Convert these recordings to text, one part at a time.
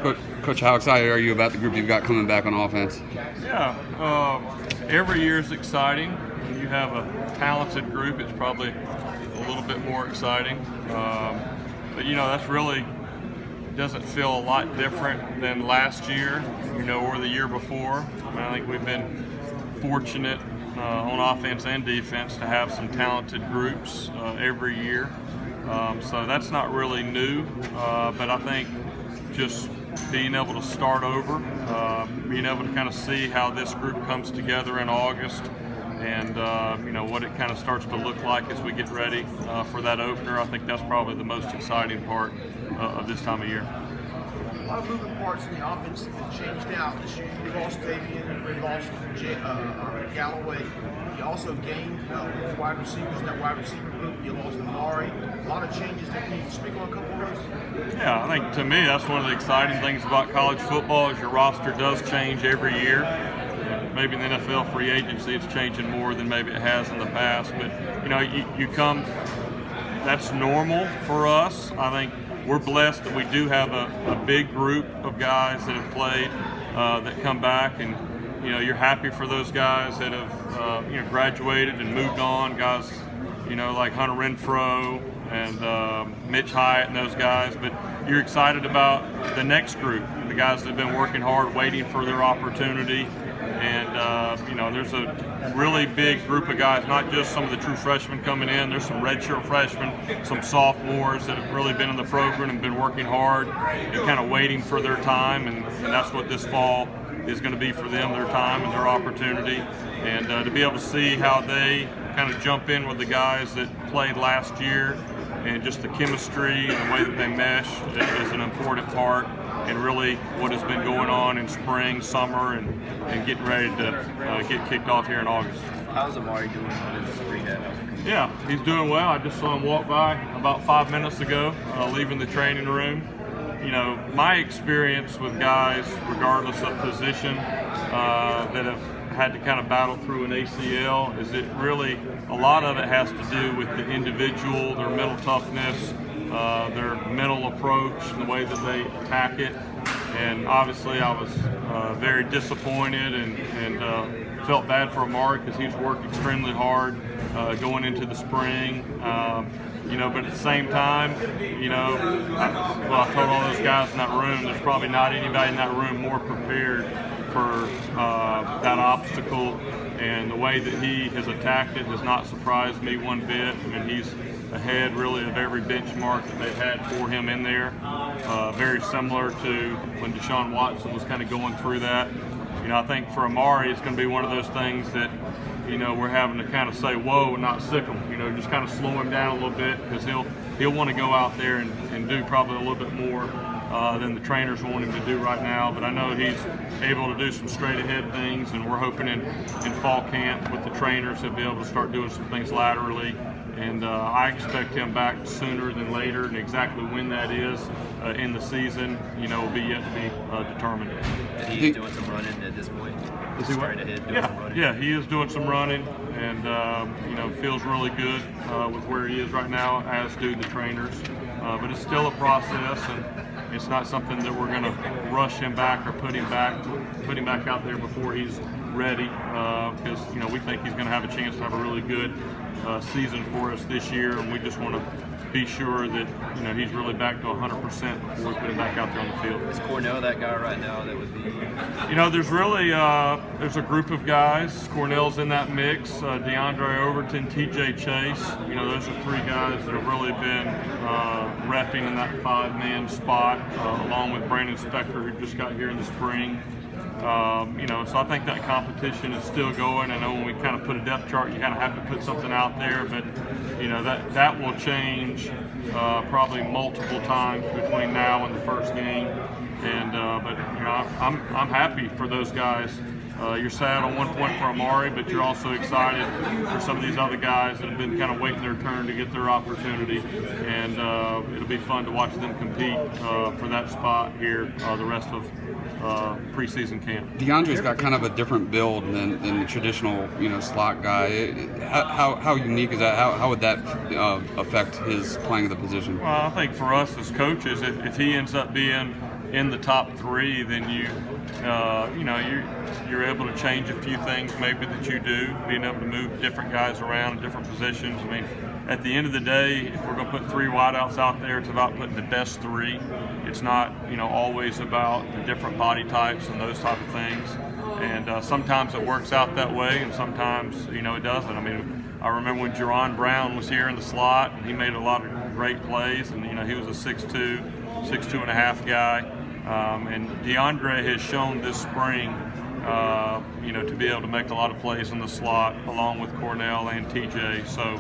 Coach, how excited are you about the group you've got coming back on offense? Yeah, every year is exciting. When you have a talented group, it's probably a little bit more exciting. But that's really doesn't feel a lot different than last year, or the year before. I think we've been fortunate on offense and defense to have some talented groups every year. So that's not really new, but I think just being able to start over, being able to kind of see how this group comes together in August, and what it kind of starts to look like as we get ready for that opener. I think that's probably the most exciting part of this time of year. A lot of moving parts in the offense have been changed out this year. You lost Davian and we lost Galloway. You also gained wide receivers in that wide receiver group. You lost Amari. A lot of changes there. Can you speak on a couple of those? Yeah, I think to me that's one of the exciting things about college football is your roster does change every year. Maybe in the NFL free agency it's changing more than maybe it has in the past. But you come. That's normal for us. I think we're blessed that we do have a big group of guys that have played that come back, and you're happy for those guys that have graduated and moved on. Guys, like Hunter Renfro and Mitch Hyatt and those guys. But you're excited about the next group, the guys that have been working hard, waiting for their opportunity. And there's a really big group of guys, not just some of the true freshmen coming in. There's some redshirt freshmen, some sophomores that have really been in the program and been working hard and kind of waiting for their time. And that's what this fall is going to be for them, their time and their opportunity. And to be able to see how they kind of jump in with the guys that played last year, and just the chemistry and the way that they mesh is an important part. And really what has been going on in spring, summer, and getting ready to get kicked off here in August. How's Amari doing on his rehab? Yeah, he's doing well. I just saw him walk by about 5 minutes ago, leaving the training room. My experience with guys, regardless of position, that have had to kind of battle through an ACL, is it really, a lot of it has to do with the individual, their mental toughness, their mental approach, the way that they attack it. And obviously I was very disappointed and felt bad for Amari because he's worked extremely hard going into the spring. But at the same time, I told all those guys in that room, there's probably not anybody in that room more prepared for that obstacle. And the way that he has attacked it has not surprised me one bit. I mean, he's ahead really of every benchmark that they've had for him in there. Very similar to when Deshaun Watson was kind of going through that. I think for Amari, it's going to be one of those things that, we're having to kind of say, whoa, and not sick him. Just kind of slow him down a little bit, because he'll want to go out there and do probably a little bit more than the trainers want him to do right now. But I know he's able to do some straight ahead things, and we're hoping in fall camp with the trainers he'll be able to start doing some things laterally. And I expect him back sooner than later, and exactly when that is in the season, will be yet to be determined. And he's doing some running at this point. Is he straight ahead doing some running? Yeah, he is doing some running, and feels really good with where he is right now, as do the trainers. But it's still a process, and it's not something that we're going to rush him back or put him back out there before he's ready, because we think he's going to have a chance to have a really good season for us this year, and we just want to be sure that he's really back to 100% before we put him back out there on the field. Is Cornell that guy right now that would be? There's really there's a group of guys. Cornell's in that mix. DeAndre Overton, TJ Chase. Those are three guys that have really been repping in that 5-man spot, along with Brandon Spector, who just got here in the spring. So I think that competition is still going. I know when we kind of put a depth chart, you kind of have to put something out there, but that will change probably multiple times between now and the first game. And but I'm happy for those guys. You're sad on one point for Amari, but you're also excited for some of these other guys that have been kind of waiting their turn to get their opportunity. And it'll be fun to watch them compete for that spot here the rest of preseason camp. DeAndre's got kind of a different build than the traditional, slot guy. How unique is that? How would that affect his playing of the position? Well, I think for us as coaches, if he ends up being in the top 3, then you're able to change a few things maybe that you do, being able to move different guys around in different positions. I mean, at the end of the day, if we're going to put 3 wideouts out there, it's about putting the best 3. It's not, always about the different body types and those type of things. And sometimes it works out that way, and sometimes, it doesn't. I mean, I remember when Jerron Brown was here in the slot, and he made a lot of great plays, and, he was a 6'2" and a half guy. And DeAndre has shown this spring, to be able to make a lot of plays in the slot, along with Cornell and TJ. So,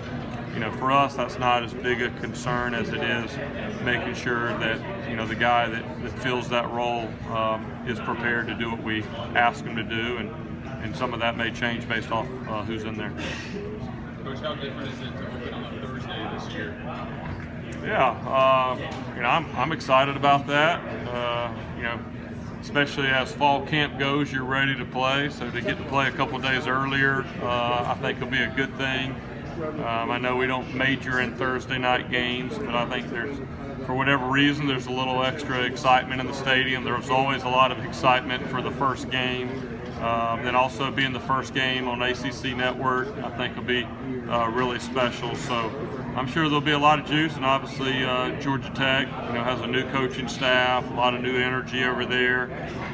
for us, that's not as big a concern as it is making sure that, the guy that fills that role is prepared to do what we ask him to do, and some of that may change based off who's in there. Coach, how different is it to open on a Thursday this year? Yeah, I'm excited about that. Especially as fall camp goes, you're ready to play. So to get to play a couple of days earlier, I think will be a good thing. I know we don't major in Thursday night games, but I think for whatever reason, there's a little extra excitement in the stadium. There's always a lot of excitement for the first game. Then also being the first game on ACC Network, I think will be really special. So I'm sure there'll be a lot of juice, and obviously Georgia Tech, has a new coaching staff, a lot of new energy over there,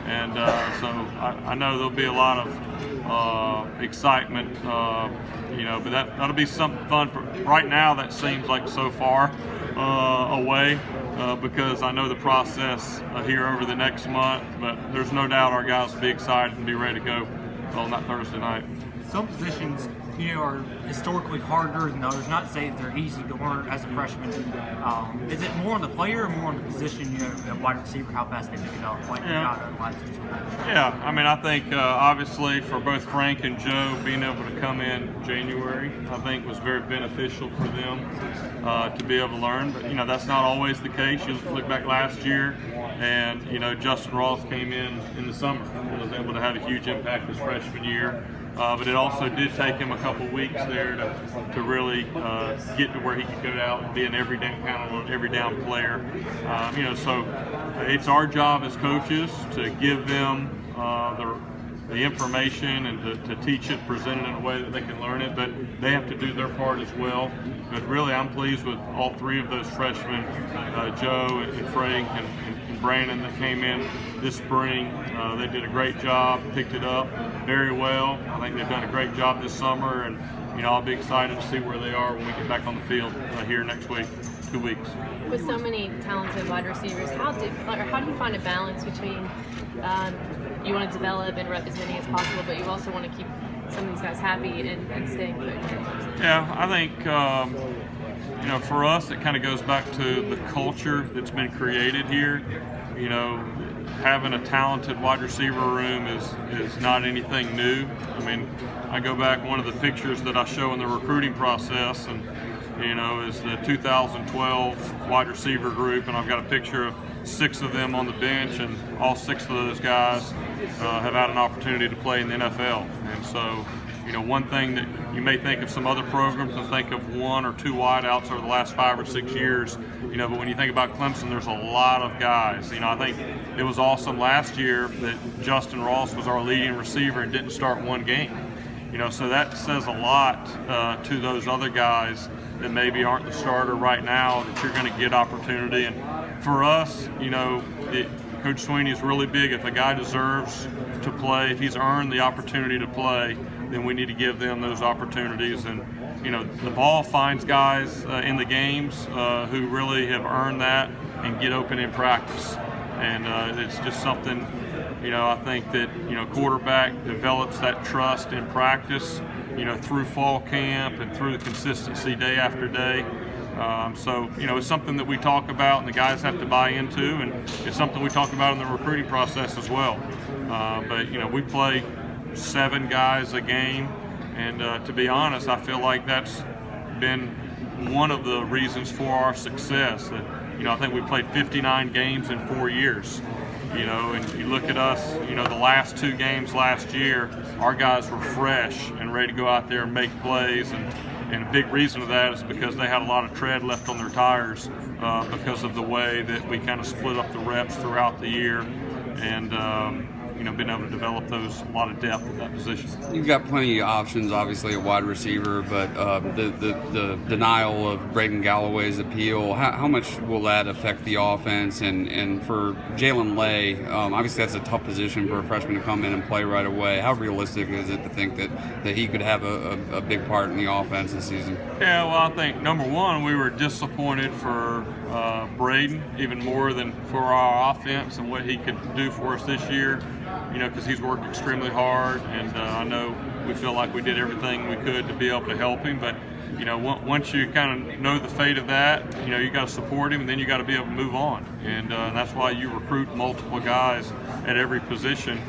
and so I know there'll be a lot of excitement, but that'll be something fun. Right now, that seems like so far away because I know the process here over the next month, but there's no doubt our guys will be excited and be ready to go on that Thursday night. Some positions, are historically harder than others. Not to say that they're easy to learn as a freshman. Is it more on the player or more on the position, the wide receiver, how fast they pick it up? Yeah, I mean, I think obviously for both Frank and Joe, being able to come in January, I think was very beneficial for them to be able to learn. But, that's not always the case. You look back last year, and, Justin Ross came in the summer and was able to have a huge impact his freshman year. But it also did take him a couple weeks there to really get to where he could go out and be an every down player. So it's our job as coaches to give them the information and to teach it, present it in a way that they can learn it, but they have to do their part as well. But really, I'm pleased with all 3 of those freshmen, Joe and Frank and Brandon, that came in this spring. They did a great job, picked it up very well. I think they've done a great job this summer, and I'll be excited to see where they are when we get back on the field here next week, 2 weeks. With so many talented wide receivers, how do you find a balance between you want to develop and rep as many as possible, but you also want to keep some of these guys happy and staying put? Yeah, I think for us, it kind of goes back to the culture that's been created here. Having a talented wide receiver room is not anything new. I mean, I go back, one of the pictures that I show in the recruiting process, and is the 2012 wide receiver group, and I've got a picture of 6 of them on the bench, and all 6 of those guys have had an opportunity to play in the NFL. And so, one thing that you may think of some other programs and think of 1 or 2 wideouts over the last 5 or 6 years, but when you think about Clemson, there's a lot of guys. I think it was awesome last year that Justin Ross was our leading receiver and didn't start 1 game. So that says a lot to those other guys that maybe aren't the starter right now, that you're going to get opportunity. And for us, Coach Sweeney is really big. If a guy deserves to play, if he's earned the opportunity to play, then we need to give them those opportunities. And the ball finds guys in the games who really have earned that and get open in practice. And it's just something, I think that quarterback develops that trust in practice, through fall camp and through the consistency day after day. So it's something that we talk about and the guys have to buy into, and it's something we talk about in the recruiting process as well. But we play 7 guys a game, and to be honest, I feel like that's been one of the reasons for our success. That I think we played 59 games in 4 years. And you look at us, the last 2 games last year, our guys were fresh and ready to go out there and make plays, and a big reason of that is because they had a lot of tread left on their tires because of the way that we kind of split up the reps throughout the year, and been able to develop a lot of depth at that position. You've got plenty of options, obviously, at wide receiver, but the denial of Braden Galloway's appeal, how much will that affect the offense? And for Jalen Lay, obviously that's a tough position for a freshman to come in and play right away. How realistic is it to think that he could have a big part in the offense this season? Yeah, well, I think, number one, we were disappointed for Braden even more than for our offense and what he could do for us this year, because he's worked extremely hard, and I know we feel like we did everything we could to be able to help him, but once you kind of know the fate of that, you got to support him, and then you got to be able to move on, and that's why you recruit multiple guys at every position.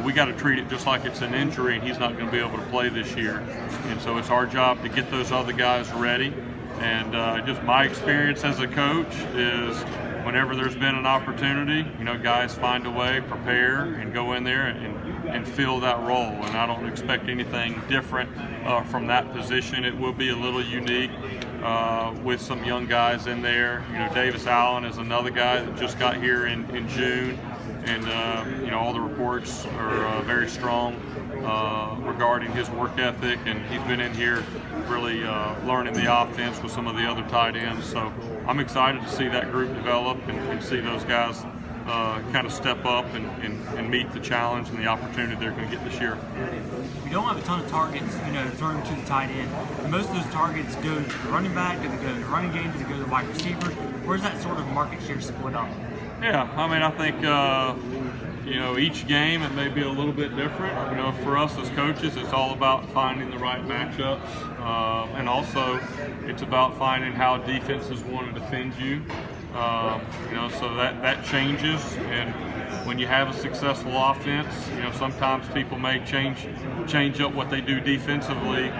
We got to treat it just like it's an injury, and he's not going to be able to play this year, and so it's our job to get those other guys ready. And just my experience as a coach is whenever there's been an opportunity, guys find a way, prepare, and go in there and fill that role. And I don't expect anything different from that position. It will be a little unique with some young guys in there. Davis Allen is another guy that just got here in June, and all the reports are very strong regarding his work ethic, and he's been in here really learning the offense with some of the other tight ends. So I'm excited to see that group develop and see those guys kind of step up and meet the challenge and the opportunity they're going to get this year. We don't have a ton of targets, thrown to the tight end. And most of those targets go to the running back, do they go to the running game, do they go to the wide receiver? Where's that sort of market share split up? Yeah, I think each game it may be a little bit different. For us as coaches, it's all about finding the right matchups, and also it's about finding how defenses want to defend you. So that changes, and when you have a successful offense, sometimes people may change up what they do defensively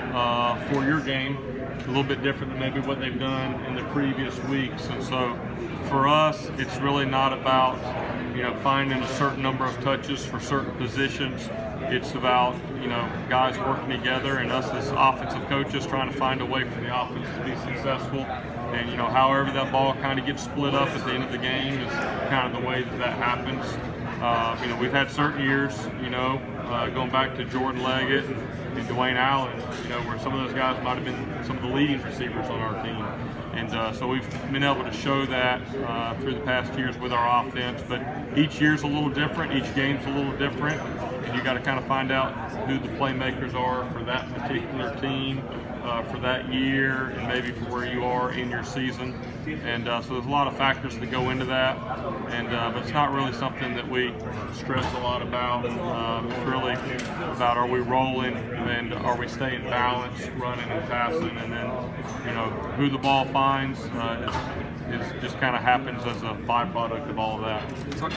for your game a little bit different than maybe what they've done in the previous weeks. And so for us, it's really not about finding a certain number of touches for certain positions. It's about guys working together, and us as offensive coaches trying to find a way for the offense to be successful. And however that ball kind of gets split up at the end of the game is kind of the way that happens. We've had certain years, going back to Jordan Leggett and Dwayne Allen, where some of those guys might have been some of the leading receivers on our team. And so we've been able to show that through the past years with our offense. But each year's a little different, each game's a little different, and you got to kind of find out who the playmakers are for that particular team, for that year, and maybe for where you are in your season. And so there's a lot of factors that go into that, and but it's not really something that we stress a lot about. It's really about, are we rolling and are we staying balanced, running and passing, and then who the ball finds is just kind of happens as a byproduct of all of that.